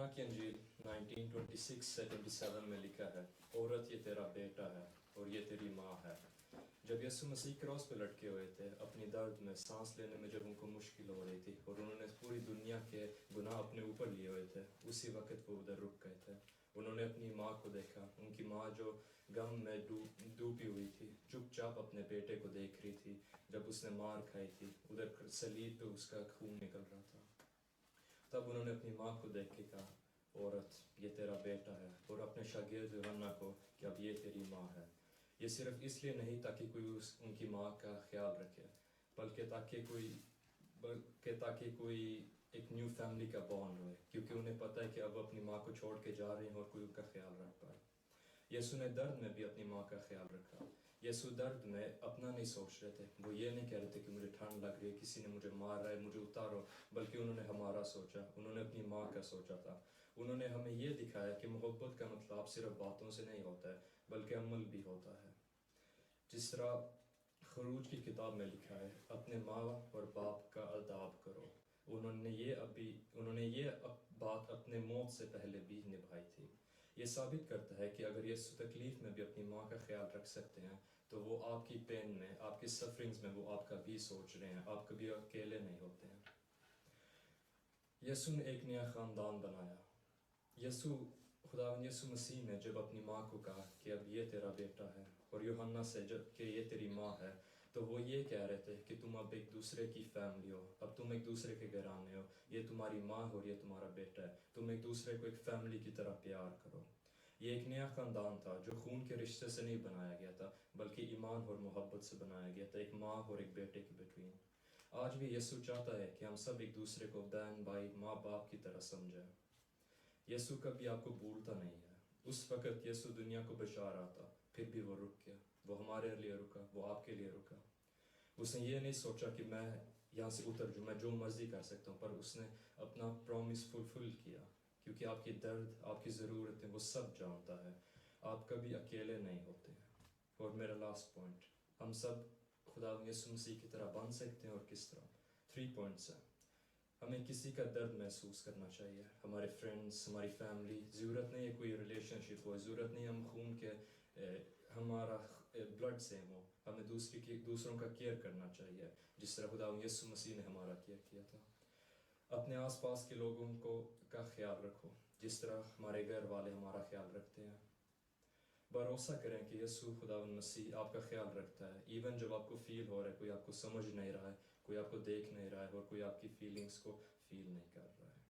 یوحنا کی انجیل 19:26 سے 27 میں لکھا ہے، عورت یہ تیرا بیٹا ہے اور یہ تیری ماں ہے۔ جب یسوع مسیح کراس پہ لٹکے ہوئے تھے، اپنی درد میں سانس لینے میں جب ان کو مشکل ہو رہی تھی اور انہوں نے پوری دنیا کے گناہ اپنے اوپر لیے ہوئے تھے، اسی وقت وہ ادھر رک گئے تھے۔ انہوں نے اپنی ماں کو دیکھا، ان کی ماں جو غم میں ڈوبی ہوئی تھی، چپ چاپ اپنے بیٹے کو دیکھ رہی تھی جب اس نے مار کھائی تھی، ادھر صلیب پہ اس کا خون نکل رہا تھا۔ تب انہوں نے اپنی ماں کو دیکھ کے کہا، عورت یہ تیرا بیٹا ہے، اور اپنے شاگرد یوحنا کو کہ اب یہ تیری ماں ہے۔ یہ صرف اس لیے نہیں تاکہ کوئی ان کی ماں کا خیال رکھے، بلکہ تاکہ کوئی ایک نیو فیملی کا بانڈ ہوئے، کیونکہ انہیں پتہ ہے کہ اب اپنی ماں کو چھوڑ کے جا رہے ہیں اور کوئی ان کا خیال رکھ پائے۔ یسوع نے درد میں بھی اپنی ماں کا خیال رکھا۔ یسوع درد میں اپنا نہیں سوچ رہے تھے، وہ یہ نہیں کہہ رہے تھے کہ مجھے ٹھنڈ لگ رہی ہے، کسی نے مجھے مار رہا ہے، مجھے اتارو، بلکہ انہوں نے ہمارا سوچا، انہوں نے اپنی ماں کا سوچا تھا۔ انہوں نے ہمیں یہ دکھایا کہ محبت کا مطلب صرف باتوں سے نہیں ہوتا ہے بلکہ عمل بھی ہوتا ہے۔ جس طرح خروج کی کتاب میں لکھا ہے، اپنے ماں اور باپ کا ادب کرو۔ انہوں نے یہ بات اپنے موت سے پہلے بھی نبھائی تھی۔ یہ ثابت کرتا ہے کہ اگر یسوع تکلیف میں بھی اپنی ماں کا خیال رکھ سکتے ہیں تو وہ آپ کی پین میں، آپ کی سفرنگز میں وہ آپ کا بھی سوچ رہے ہیں، آپ کبھی اکیلے نہیں ہوتے ہیں۔ یسوع نے ایک نیا خاندان بنایا۔ خداوند یسوع مسیح نے جب اپنی ماں کو کہا کہ اب یہ تیرا بیٹا ہے، اور یوحنا سے جب کہ یہ تیری ماں ہے، تو وہ یہ کہہ رہے تھے کہ تم اب ایک دوسرے کی فیملی ہو، اب تم ایک دوسرے کے گھرانے ہو، یہ تمہاری ماں اور یہ تمہارا بیٹا ہے، تم ایک دوسرے کو ایک فیملی کی طرح پیار کرو۔ یہ ایک نیا خاندان تھا جو خون کے رشتے سے نہیں بنایا گیا تھا بلکہ ایمان اور محبت سے بنایا گیا تھا، ایک ماں اور ایک بیٹے کے بٹوین۔ آج بھی یسوع چاہتا ہے کہ ہم سب ایک دوسرے کو بہن بھائی ماں باپ کی طرح سمجھیں۔ یسوع کبھی آپ کو بھولتا نہیں ہے۔ اس وقت یسوع دنیا کو بچا رہا تھا، پھر بھی وہ رک گیا، وہ ہمارے لیے رکا، وہ آپ کے لیے رکا۔ اس نے یہ نہیں سوچا کہ میں یہاں سے اتر جاؤں، میں جو مرضی کر سکتا ہوں، پر اس نے اپنا پرومس فلفل کیا، کیونکہ آپ کی درد، آپ کی ضرورتیں وہ سب جانتا ہے۔ آپ کبھی اکیلے نہیں ہوتے ہیں۔ اور میرا لاسٹ پوائنٹ، ہم سب خداوند یسوع مسیح کی طرح بن سکتے ہیں، اور کس طرح؟ 3 پوائنٹس ہیں۔ ہمیں کسی کا درد محسوس کرنا چاہیے، ہمارے فرینڈس، ہماری فیملی، ضرورت نہیں ہے کوئی ریلیشن شپ ہو، ضرورت نہیں ہم خون کے ہمارا بلڈ سیم ہو، ہمیں دوسروں کا کیئر کرنا چاہیے، جس طرح خداوند یسوع مسیح نے ہمارا کیئر کیا تھا۔ اپنے آس پاس کے لوگوں کا خیال رکھو، جس طرح ہمارے گھر والے ہمارا خیال رکھتے ہیں۔ بھروسہ کریں کہ یسوع خداوند مسیح آپ کا خیال رکھتا ہے، ایون جب آپ کو فیل ہو رہا ہے کوئی آپ کو سمجھ نہیں رہا ہے، کوئی آپ کو دیکھ نہیں رہا ہے، اور کوئی آپ کی فیلنگز کو فیل نہیں کر رہا ہے۔